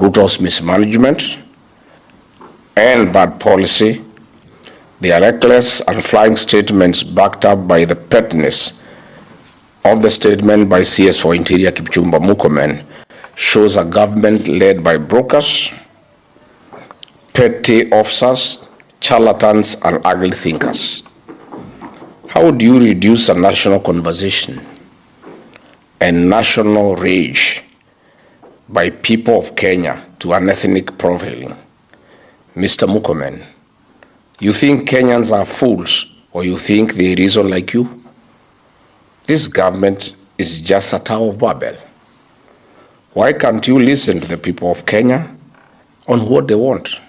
Ruto's mismanagement and bad policy, their reckless and flying statements backed up by the pettiness of the statement by CS for Interior Kipchumba Murkomen shows a government led by brokers, petty officers, charlatans, and ugly thinkers. How do you reduce a national conversation and national rage by people of Kenya to an ethnic profiling? Mr. Murkomen, you think Kenyans are fools, or you think they reason like you? This government is just a Tower of Babel. Why can't you listen to the people of Kenya on what they want?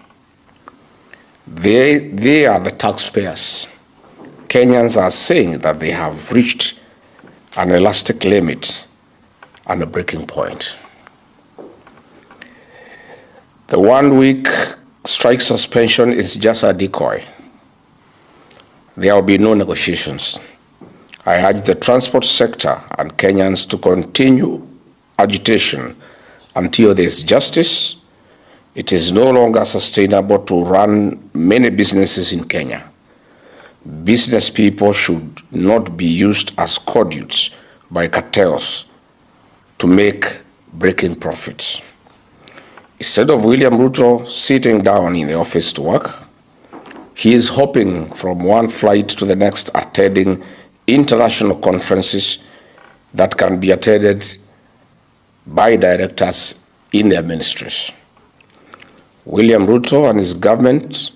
They are the taxpayers. Kenyans are saying that they have reached an elastic limit and a breaking point. The 1 week strike suspension is just a decoy. There will be no negotiations. I urge the transport sector and Kenyans to continue agitation until there is justice. It is no longer sustainable to run many businesses in Kenya. Business people should not be used as conduits by cartels to make breaking profits. Instead of William Ruto sitting down in the office to work, he is hopping from one flight to the next, attending international conferences that can be attended by directors in their ministries. William Ruto and his government,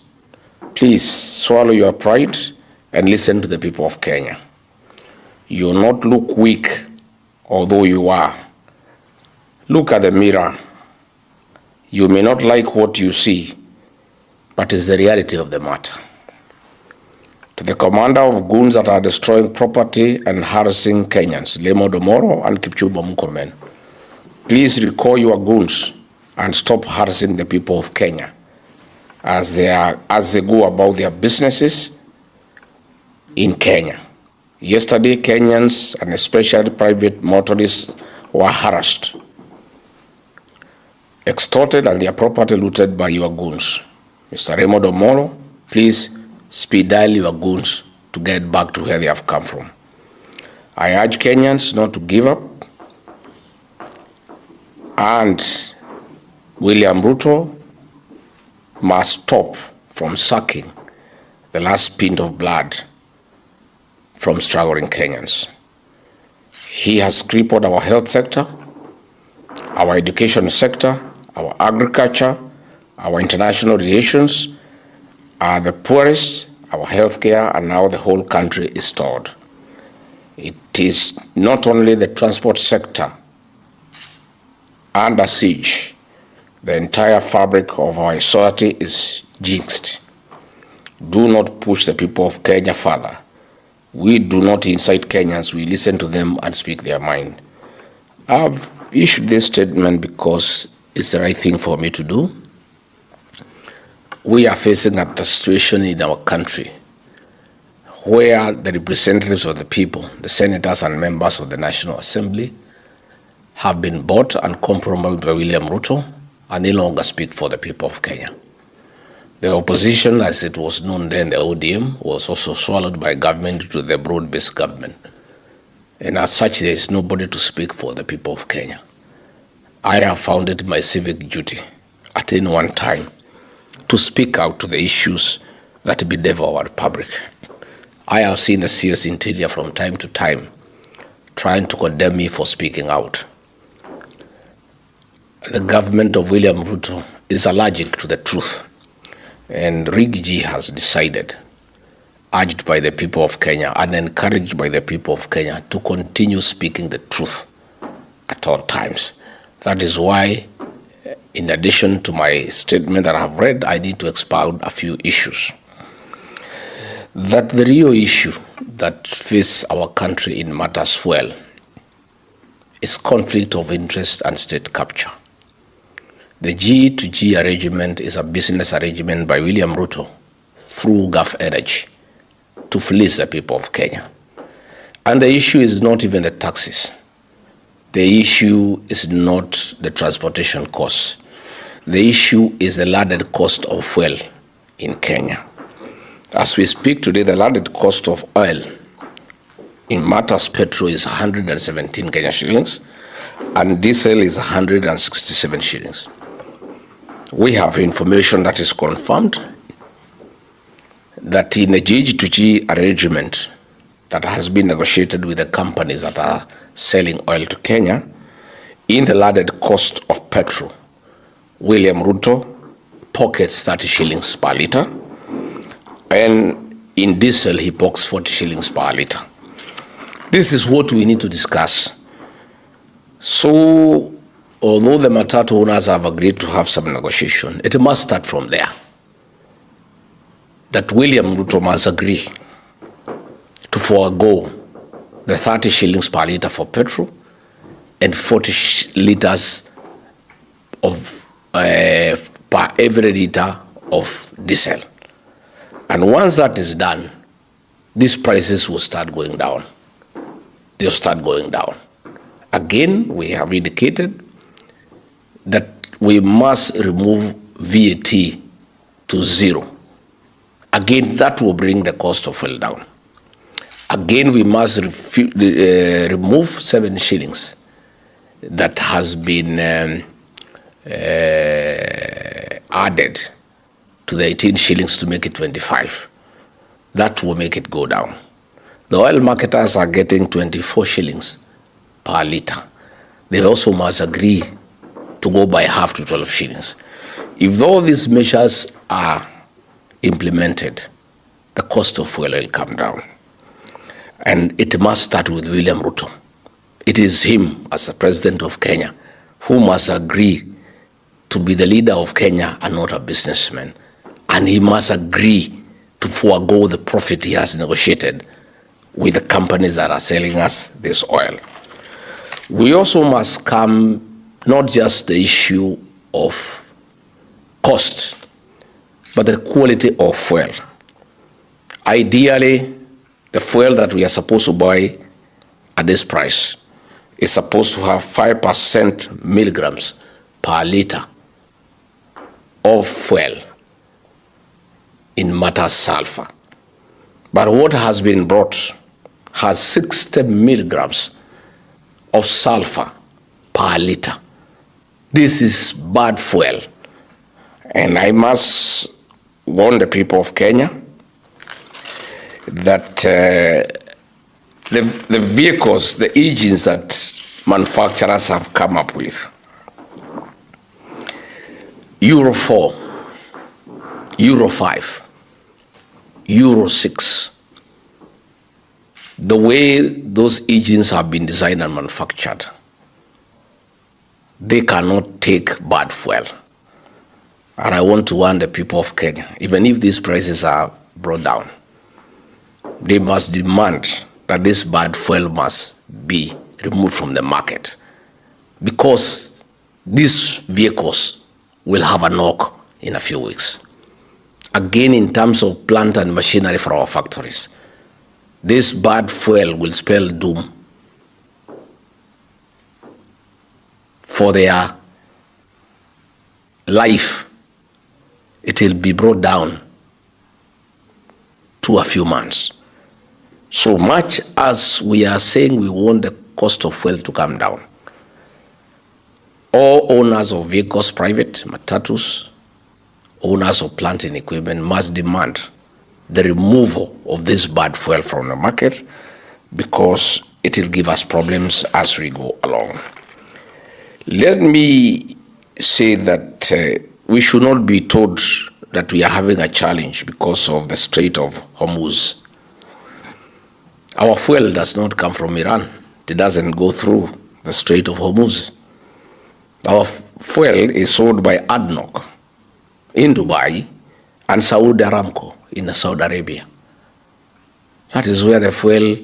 please swallow your pride and listen to the people of Kenya. You will not look weak, although you are. Look at the mirror. You may not like what you see, but it's the reality of the matter. To the commander of goons that are destroying property and harassing Kenyans, Domoro and Kipchumba Murkomen, please recall your goons and stop harassing the people of Kenya as they go about their businesses in Kenya. Yesterday, Kenyans and especially private motorists were harassed, extorted, and their property looted by your goons. Mr. Domoro, please speed dial your goons to get back to where they have come from. I urge Kenyans not to give up, and William Ruto must stop from sucking the last pint of blood from struggling Kenyans. He has crippled our health sector, our education sector, our agriculture, our international relations, the poorest, our healthcare, and now the whole country is stalled. It is not only the transport sector under siege, the entire fabric of our society is jinxed. Do not push the people of Kenya further. We do not incite Kenyans, we listen to them and speak their mind. I've issued this statement because it's the right thing for me to do. We are facing a situation in our country where the representatives of the people, the senators and members of the National Assembly, have been bought and compromised by William Ruto and no longer speak for the people of Kenya. The opposition, as it was known then, the ODM, was also swallowed by government to the broad-based government. And as such, there is nobody to speak for the people of Kenya. I have found it my civic duty at any one time to speak out to the issues that bedevil our republic. I have seen the CS Interior from time to time trying to condemn me for speaking out. The government of William Ruto is allergic to the truth, and Rigiji has decided, urged by the people of Kenya and encouraged by the people of Kenya, to continue speaking the truth at all times. That is why, in addition to my statement that I have read, I need to expound a few issues. That the real issue that faces our country in matters fuel is conflict of interest and state capture. The G2G arrangement is a business arrangement by William Ruto through Gulf Energy to fleece the people of Kenya. And the issue is not even the taxes. The issue is not the transportation costs. The issue is the landed cost of fuel in Kenya. As we speak today, the landed cost of oil in matters petrol is 117 Kenya shillings, and diesel is 167 shillings. We have information that is confirmed that in a G2G arrangement that has been negotiated with the companies that are selling oil to Kenya, in the landed cost of petrol, William Ruto pockets 30 shillings per litre, and in diesel he pockets 40 shillings per litre. This is what we need to discuss. So, although the Matatu owners have agreed to have some negotiation, it must start from there. That William Ruto must agree to forego the 30 shillings per litre for petrol and 40 litres of per every litre of diesel. And once that is done, these prices will start going down. They'll start going down. Again, we have indicated that we must remove VAT to zero. Again, that will bring the cost of fuel down. Again, we must remove 7 shillings that has been added to the 18 shillings to make it 25. That will make it go down. The oil marketers are getting 24 shillings per litre. They also must agree to go by half to 12 shillings. If all these measures are implemented, the cost of fuel will come down. And it must start with William Ruto. It is him, as the president of Kenya, who must agree to be the leader of Kenya and not a businessman. And he must agree to forego the profit he has negotiated with the companies that are selling us this oil. We also must come not just the issue of cost, but the quality of fuel. Ideally, the fuel that we are supposed to buy at this price is supposed to have 5% milligrams per litre of fuel in matter sulfur. But what has been brought has 60 milligrams of sulfur per litre. This is bad fuel. And I must warn the people of Kenya that the vehicles, the engines that manufacturers have come up with, Euro 4, Euro 5, Euro 6, the way those engines have been designed and manufactured, they cannot take bad fuel. And I want to warn the people of Kenya, even if these prices are brought down, they must demand that this bad fuel must be removed from the market, because these vehicles will have a knock in a few weeks. Again, in terms of plant and machinery for our factories, this bad fuel will spell doom for their life. It will be brought down to a few months. So much as we are saying we want the cost of fuel to come down, all owners of vehicles, private, Matatus, owners of plant and equipment must demand the removal of this bad fuel from the market, because it will give us problems as we go along. Let me say that we should not be told that we are having a challenge because of the Strait of Hormuz. Our fuel does not come from Iran. It doesn't go through the Strait of Hormuz. Our fuel is sold by ADNOC in Dubai and Saudi Aramco in Saudi Arabia. That is where the fuel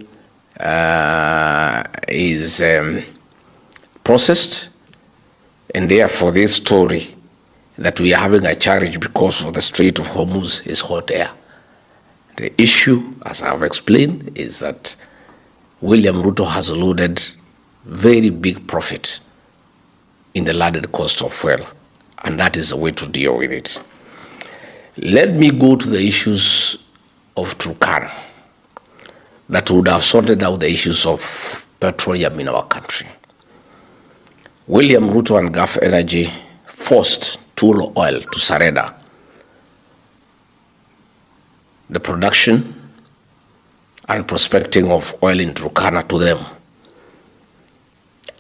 is processed, and therefore this story that we are having a challenge because of the Strait of Hormuz is hot air. The issue, as I've explained, is that William Ruto has loaded very big profit in the landed cost of fuel and that is the way to deal with it. Let me go to the issues of Turkana that would have sorted out the issues of petroleum in our country. William Ruto and Gulf Energy forced Tullow Oil to surrender the production and prospecting of oil in Turkana to them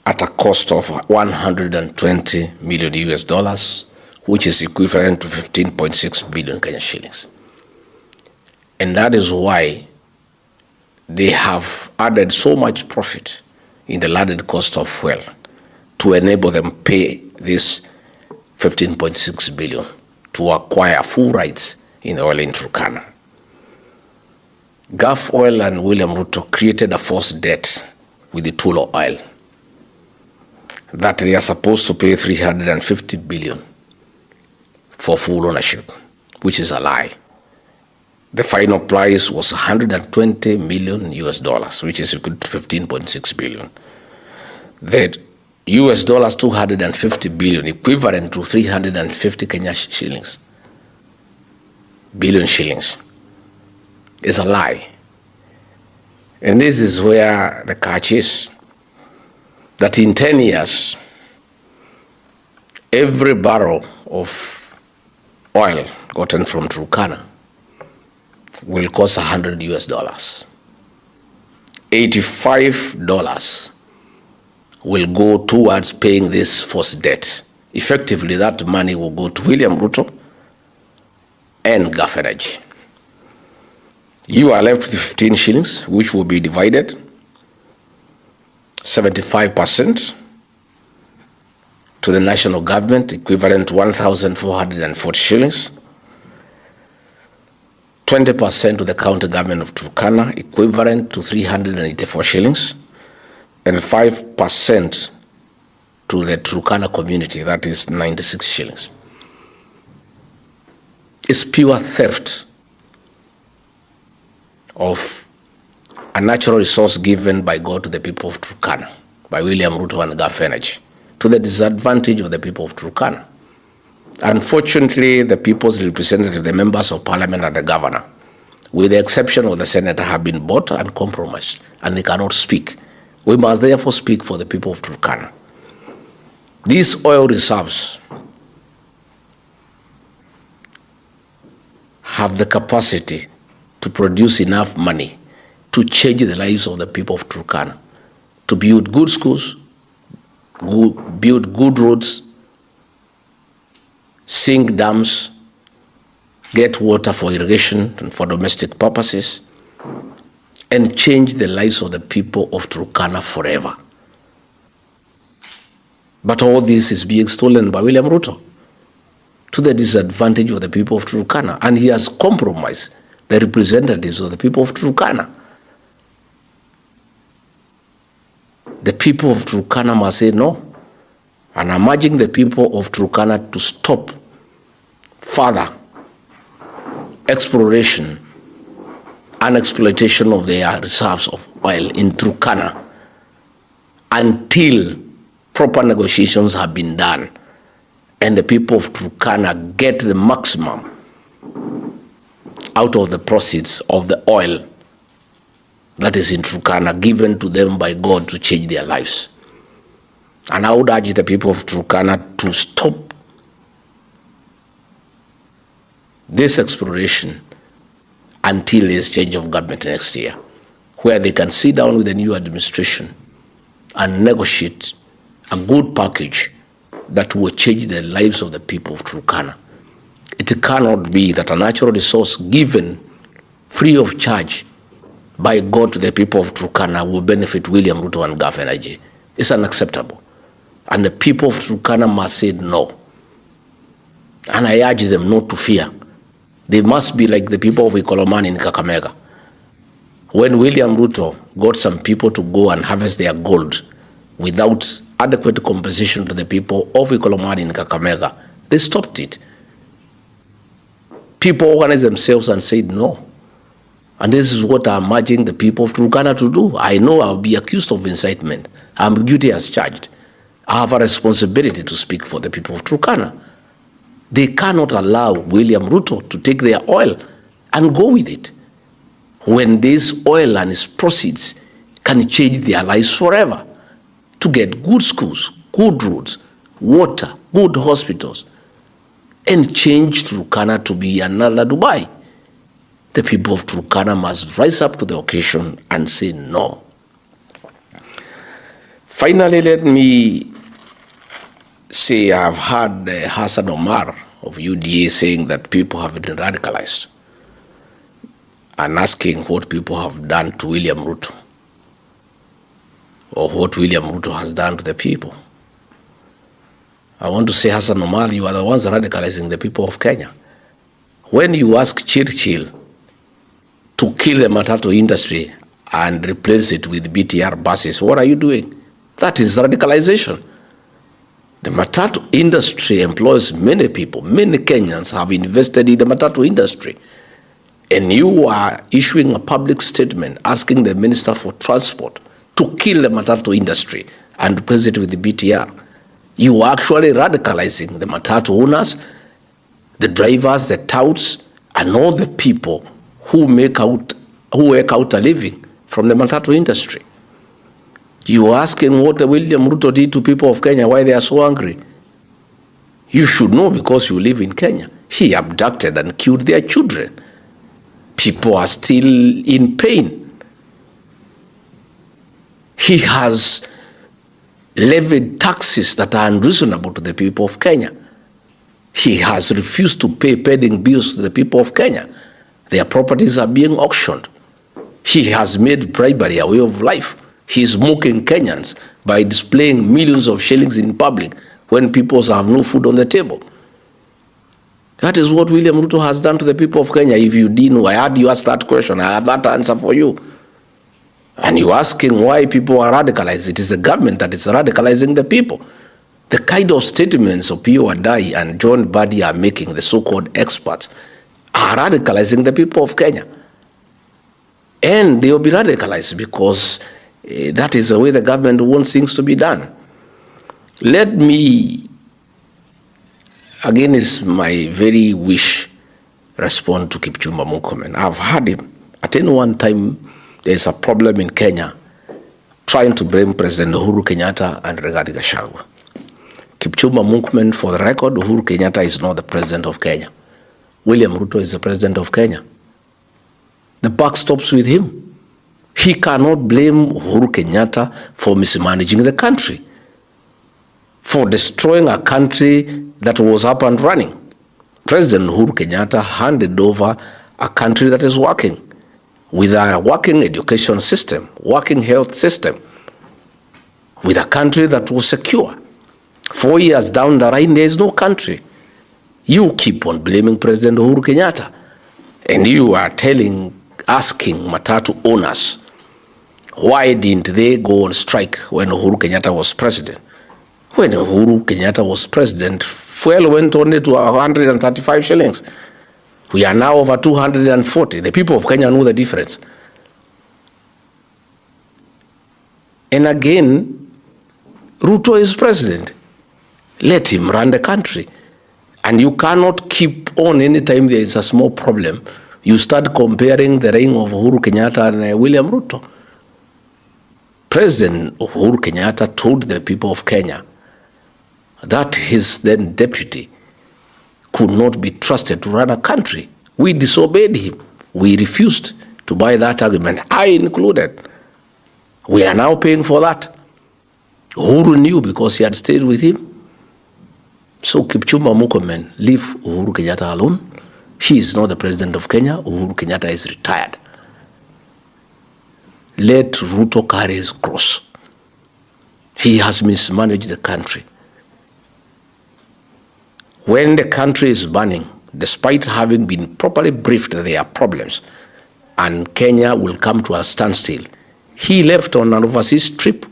at a cost of 120 million US dollars, which is equivalent to 15.6 billion Kenya shillings. And that is why they have added so much profit in the landed cost of fuel to enable them pay this 15.6 billion to acquire full rights in oil in Turkana. Gulf Oil and William Ruto created a false debt with the Tullow Oil that they are supposed to pay 350 billion for full ownership, which is a lie. The final price was 120 million US dollars, which is equal to 15.6 billion. The US dollars 250 billion, equivalent to 350 Kenya shillings, billion shillings, is a lie. And this is where the catch is, that in 10 years, every barrel of oil gotten from Turkana will cost 100 US dollars. $85 will go towards paying this forced debt. Effectively, that money will go to William Ruto and Gulf Energy. You are left with 15 shillings, which will be divided 75% to the national government, equivalent to 1,440 shillings, 20% to the county government of Turkana, equivalent to 384 shillings, and 5% to the Turkana community, that is 96 shillings. It's pure theft of a natural resource given by God to the people of Turkana, by William Ruto and Gulf Energy, to the disadvantage of the people of Turkana. Unfortunately, the people's representative, the members of parliament and the governor, with the exception of the senator, have been bought and compromised, and they cannot speak. We must therefore speak for the people of Turkana. These oil reserves have the capacity to produce enough money to change the lives of the people of Turkana, to build good schools, build good roads, sink dams, get water for irrigation and for domestic purposes, and change the lives of the people of Turkana forever. But all this is being stolen by William Ruto to the disadvantage of the people of Turkana, and he has compromised the representatives of the people of Turkana. The people of Turkana must say no, and I'm urging the people of Turkana to stop further exploration and exploitation of their reserves of oil in Turkana until proper negotiations have been done and the people of Turkana get the maximum out of the proceeds of the oil that is in Turkana, given to them by God to change their lives. And I would urge the people of Turkana to stop this exploration until there's change of government next year, where they can sit down with the new administration and negotiate a good package that will change the lives of the people of Turkana. It cannot be that a natural resource given free of charge by God to the people of Turkana will benefit William Ruto and Gulf Energy. It's unacceptable. And the people of Turkana must say no. And I urge them not to fear. They must be like the people of Ikolomani in Kakamega. When William Ruto got some people to go and harvest their gold without adequate compensation to the people of Ikolomani in Kakamega, they stopped it. People organized themselves and said no. And this is what I'm urging the people of Turkana to do. I know I'll be accused of incitement. I'm guilty as charged. I have a responsibility to speak for the people of Turkana. They cannot allow William Ruto to take their oil and go with it, when this oil and its proceeds can change their lives forever, to get good schools, good roads, water, good hospitals, and change Turkana to be another Dubai. The people of Turkana must rise up to the occasion and say no. Finally, let me say I've heard Hassan Omar of UDA saying that people have been radicalized, and asking what people have done to William Ruto, or what William Ruto has done to the people. I want to say, Hassan Omar, you are the ones radicalizing the people of Kenya. When you ask Churchill to kill the Matatu industry and replace it with BTR buses, what are you doing? That is radicalization. The Matatu industry employs many people. Many Kenyans have invested in the Matatu industry. And you are issuing a public statement asking the Minister for Transport to kill the Matatu industry and replace it with the BTR. You are actually radicalizing the Matatu owners, the drivers, the touts, and all the people who work out a living from the Matatu industry. You are asking what William Ruto did to people of Kenya, why they are so angry. You should know, because you live in Kenya. He abducted and killed their children. People are still in pain. He has levied taxes that are unreasonable to the people of Kenya. He has refused to pay pending bills to the people of Kenya. Their properties are being auctioned. He has made bribery a way of life. He is mocking Kenyans by displaying millions of shillings in public when people have no food on the table. That is what William Ruto has done to the people of Kenya. If you didn't know, I heard you ask that question, I have that answer for you. And you're asking why people are radicalized. It is the government that is radicalizing the people. The kind of statements of P.O. Adai and John Badi are making, the so-called experts, are radicalizing the people of Kenya. And they will be radicalized because that is the way the government wants things to be done. Let me, again, is my very wish, respond to Kipchumba Murkomen. I've heard him. At any one time, there's a problem in Kenya trying to blame President Uhuru Kenyatta and Rigathi Gachagua. Kipchumba Murkomen, for the record, Uhuru Kenyatta is not the president of Kenya. William Ruto is the president of Kenya. The buck stops with him. He cannot blame Uhuru Kenyatta for mismanaging the country, for destroying a country that was up and running. President Uhuru Kenyatta handed over a country that is working, with a working education system, working health system, with a country that was secure. 4 years down the line, there is no country. You keep on blaming President Uhuru Kenyatta, and you are asking Matatu owners, why didn't they go on strike when Uhuru Kenyatta was president? When Uhuru Kenyatta was president, fuel went only to 135 shillings. We are now over 240. The people of Kenya know the difference. And again, Ruto is president. Let him run the country. And you cannot keep on, anytime there is a small problem, you start comparing the reign of Uhuru Kenyatta and William Ruto. President Uhuru Kenyatta told the people of Kenya that his then deputy could not be trusted to run a country. We disobeyed him. We refused to buy that argument, I included. We are now paying for that. Uhuru knew because he had stayed with him. So Kipchumba Murkomen, leave Uhuru Kenyatta alone. He is not the president of Kenya. Uhuru Kenyatta is retired. Let Ruto carry his cross. He has mismanaged the country. When the country is burning, despite having been properly briefed that there are problems, and Kenya will come to a standstill, he left on an overseas trip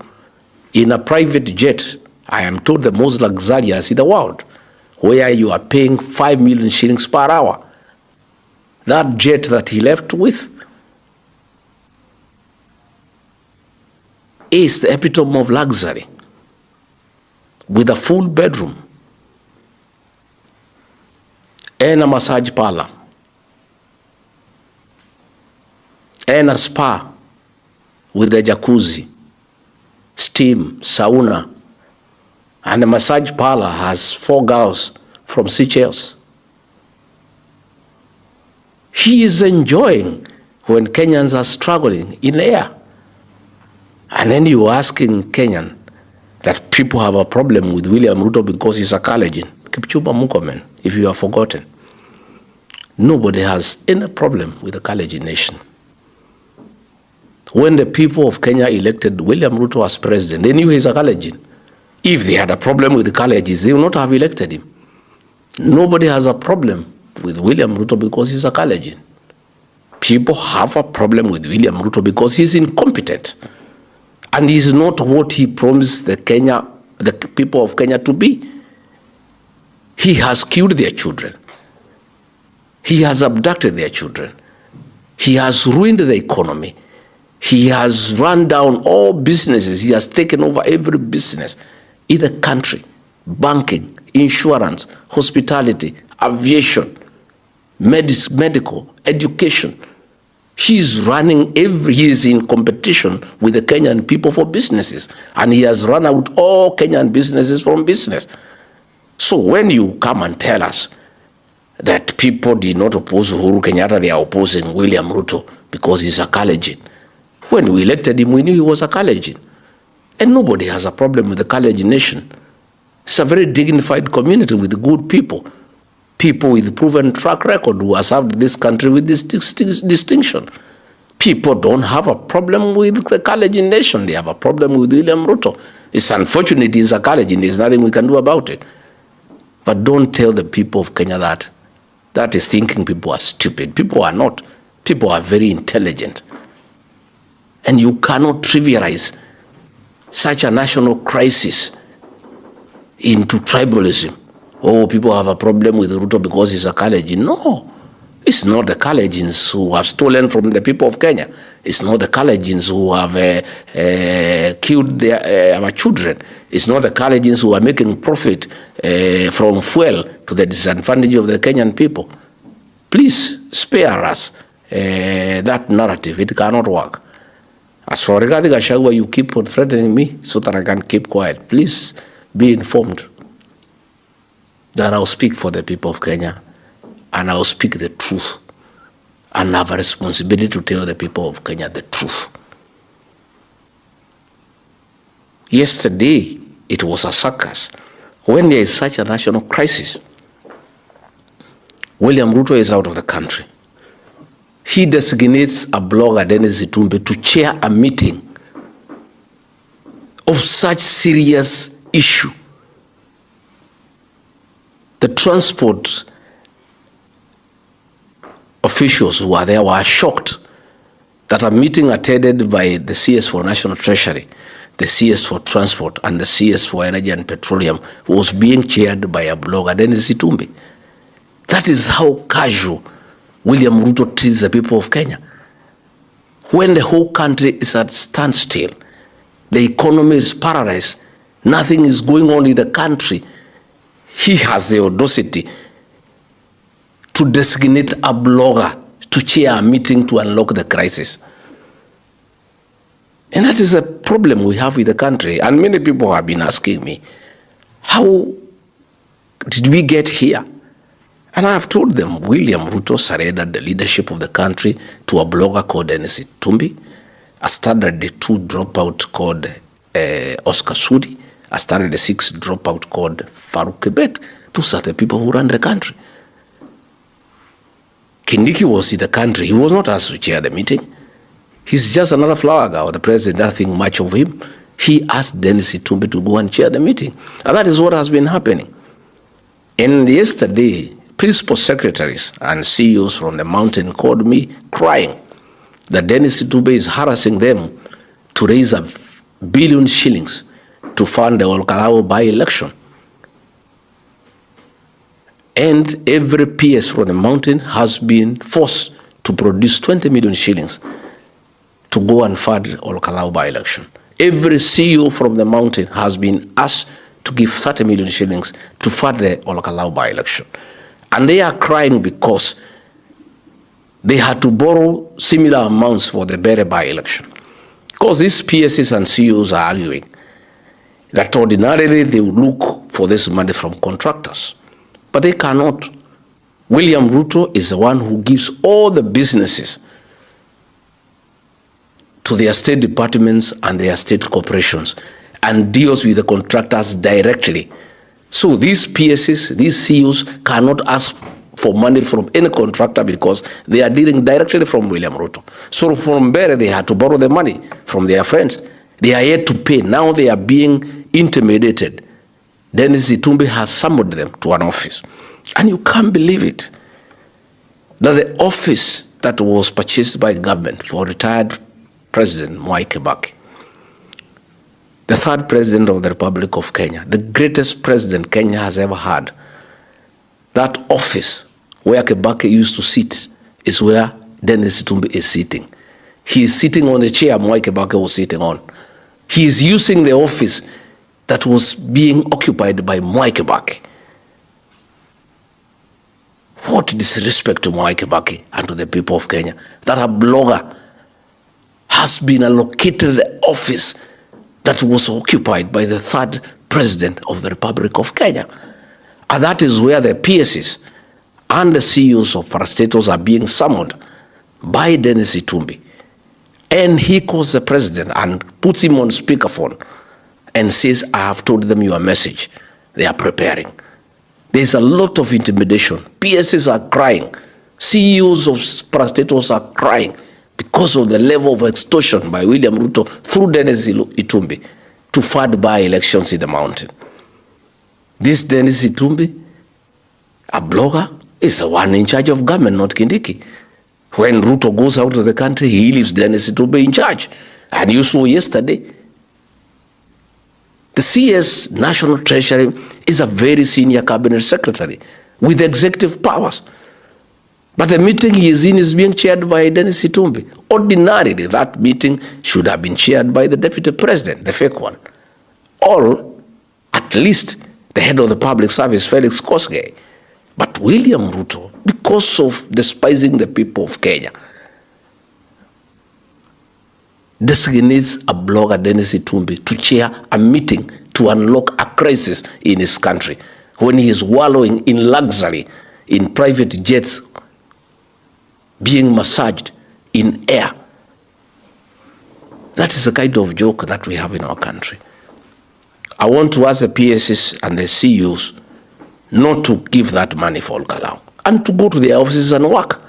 in a private jet, I am told the most luxurious in the world, where you are paying 5 million shillings per hour. That jet that he left with is the epitome of luxury, with a full bedroom, and a massage parlor, and a spa with a jacuzzi, steam, sauna, and the massage parlor has 4 girls from Seychelles. He is enjoying when Kenyans are struggling in air. And then you're asking Kenyan that people have a problem with William Ruto because he's a Kalenjin. Kipchumba Murkomen, if you have forgotten. Nobody has any problem with the Kalenjin nation. When the people of Kenya elected William Ruto as president, they knew he's a Kalenjin. If they had a problem with the Kalenjins, they would not have elected him. Nobody has a problem with William Ruto because he's a Kalenjin. People have a problem with William Ruto because he's incompetent. And he's not what he promised the people of Kenya to be. He has killed their children. He has abducted their children. He has ruined the economy. He has run down all businesses. He has taken over every business in the country. Banking, insurance, hospitality, aviation, medical, education. He is in competition with the Kenyan people for businesses. And he has run out all Kenyan businesses from business. So when you come and tell us that people did not oppose Uhuru Kenyatta, they are opposing William Ruto because he's a Kalenjin. When we elected him, we knew he was a Kalenjin. And nobody has a problem with the Kalenjin nation. It's a very dignified community with good people. People with proven track record who have served this country with this distinction. People don't have a problem with the Kalenjin nation. They have a problem with William Ruto. It's unfortunate he's a Kalenjin. There's nothing we can do about it. But don't tell the people of Kenya that. That is thinking people are stupid. People are not. People are very intelligent. And you cannot trivialize such a national crisis into tribalism. Oh, people have a problem with Ruto because he's a Kalenjin. No, it's not the Kalenjins who have stolen from the people of Kenya. It's not the Kalenjins who have killed our children. It's not the Kalenjins who are making profit from fuel to the disadvantage of the Kenyan people. Please spare us that narrative. It cannot work. As for regarding Gachagua, you keep on threatening me so that I can keep quiet. Please be informed that I'll speak for the people of Kenya and I'll speak the truth and have a responsibility to tell the people of Kenya the truth. Yesterday, it was a circus. When there is such a national crisis, William Ruto is out of the country. He designates a blogger, Dennis Itumbe, to chair a meeting of such serious issue. The transport officials who were there were shocked that a meeting attended by the CS for National Treasury, the CS for Transport, and the CS for Energy and Petroleum was being chaired by a blogger, Dennis Itumbe. That is how casual William Ruto treats the people of Kenya. When the whole country is at standstill, the economy is paralyzed, nothing is going on in the country, he has the audacity to designate a blogger to chair a meeting to unlock the crisis. And that is a problem we have with the country. And many people have been asking me, how did we get here? And I have told them, William Ruto surrendered the leadership of the country to a blogger called Dennis Itumbe, a standard 2 dropout called Oscar Sudi, a standard 6 dropout called Farouk Kibet. Those are the people who run the country. Kindiki was in the country. He was not asked to chair the meeting. He's just another flower girl. The president doesn't think much of him. He asked Dennis Itumbe to go and chair the meeting. And that is what has been happening. And yesterday, principal secretaries and CEOs from the mountain called me crying that Dennis Itumbe is harassing them to raise $1 billion shillings to fund the Olkalao by-election. And every PS from the mountain has been forced to produce 20 million shillings to go and fund the Olkalao by-election. Every CEO from the mountain has been asked to give 30 million shillings to fund the Olkalao by-election. And they are crying because they had to borrow similar amounts for the Bere by-election. Because these PSs and CEOs are arguing that ordinarily they would look for this money from contractors, but they cannot. William Ruto is the one who gives all the businesses to their state departments and their state corporations and deals with the contractors directly. So these PSs, these CEOs cannot ask for money from any contractor because they are dealing directly from William Ruto. So from Bere, they had to borrow the money from their friends. They are yet to pay. Now they are being intimidated. Dennis Itumbi has summoned them to an office. And you can't believe it, that the office that was purchased by government for retired President Mwai Kibaki, the third president of the Republic of Kenya, the greatest president Kenya has ever had, that office where Kibaki used to sit is where Dennis Itumbi is sitting. He is sitting on the chair Mwai Kibaki was sitting on. He is using the office that was being occupied by Mwai Kibaki. What disrespect to Mwai Kibaki and to the people of Kenya, that a blogger has been allocated the office that was occupied by the third president of the Republic of Kenya. And that is where the PSs and the CEOs of parastatals are being summoned by Dennis Itumbi. And he calls the president and puts him on speakerphone and says, I have told them your message. They are preparing. There's a lot of intimidation. PSs are crying. CEOs of parastatals are crying because of the level of extortion by William Ruto through Dennis Itumbi to fund by-elections in the mountain. This Dennis Itumbi, a blogger, is the one in charge of government, not Kindiki. When Ruto goes out of the country, he leaves Dennis Itumbi in charge. And you saw yesterday, the CS National Treasury is a very senior cabinet secretary with executive powers. But the meeting he is in is being chaired by Dennis Itumbi. Ordinarily, that meeting should have been chaired by the deputy president, the fake one. Or, at least, the head of the public service, Felix Kosgei. But William Ruto, because of despising the people of Kenya, designates a blogger, Dennis Itumbi, to chair a meeting to unlock a crisis in his country when he is wallowing in luxury, in private jets, being massaged in air. That is the kind of joke that we have in our country. I want to ask the PSs and the CEOs not to give that money for Olkalau and to go to their offices and work.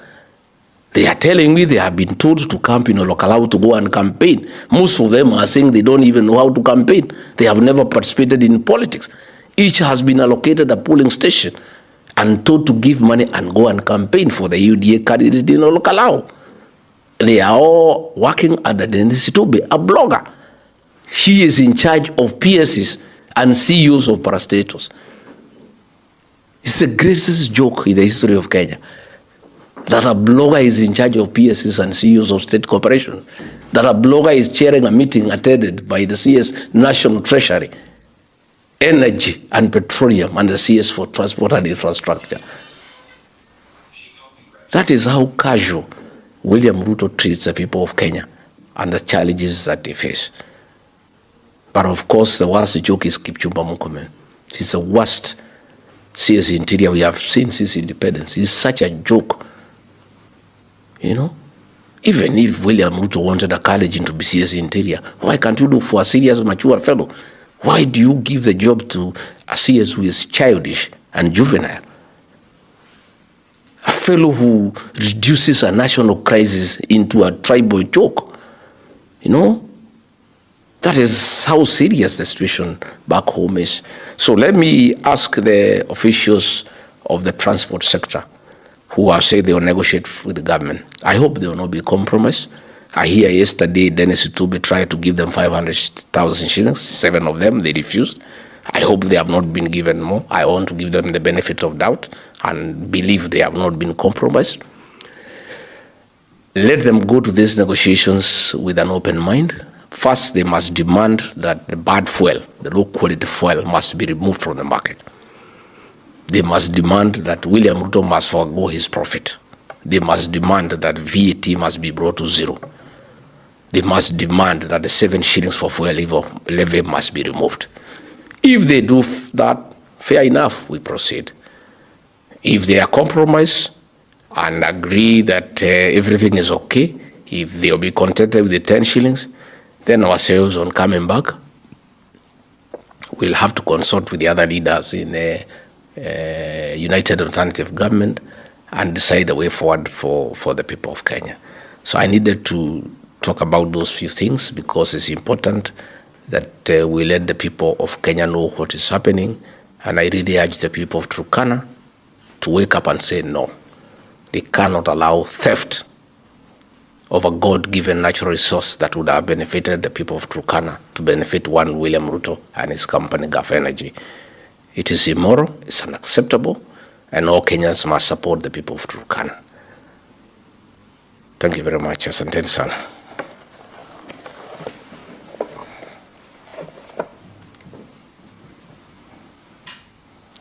They are telling me they have been told to camp in Olkalau to go and campaign. Most of them are saying they don't even know how to campaign. They have never participated in politics. Each has been allocated a polling station and told to give money and go and campaign for the UDA candidate in Olkalau. They are all working under Dennis Itumbi, a blogger. He is in charge of PSs and CEOs of parastatals. It's the greatest joke in the history of Kenya that a blogger is in charge of PSs and CEOs of state corporations, that a blogger is chairing a meeting attended by the CS National Treasury, Energy and Petroleum, and the CS for Transport and Infrastructure. That is how casual William Ruto treats the people of Kenya and the challenges that they face. But of course, the worst joke is Kipchumba Murkomen. He's the worst CS Interior we have seen since independence. He's such a joke. You know, even if William Ruto wanted a college into CS Interior, why can't you look for a serious, mature fellow? Why do you give the job to a CS who is childish and juvenile? A fellow who reduces a national crisis into a tribal joke. You know, that is how serious the situation back home is. So let me ask the officials of the transport sector who have said they will negotiate with the government. I hope they will not be compromised. I hear yesterday Dennis Itumbi tried to give them 500,000 shillings, 7 of them, they refused. I hope they have not been given more. I want to give them the benefit of doubt and believe they have not been compromised. Let them go to these negotiations with an open mind. First, they must demand that the bad fuel, the low quality fuel, must be removed from the market. They must demand that William Ruto must forgo his profit. They must demand that VAT must be brought to zero. They must demand that the 7 shillings for fuel levy must be removed. If they do that, fair enough, we proceed. If they are compromised and agree that everything is okay, if they will be contented with the 10 shillings, then ourselves on coming back, we'll have to consult with the other leaders in the United Alternative Government and decide a way forward for the people of Kenya. So I needed to talk about those few things because it's important that we let the people of Kenya know what is happening. And I really urge the people of Turkana to wake up and say no. They cannot allow theft of a God-given natural resource that would have benefited the people of Turkana to benefit one William Ruto and his company, Gulf Energy. It is immoral, it's unacceptable, and all Kenyans must support the people of Turkana. Thank you very much. Asanteni sana.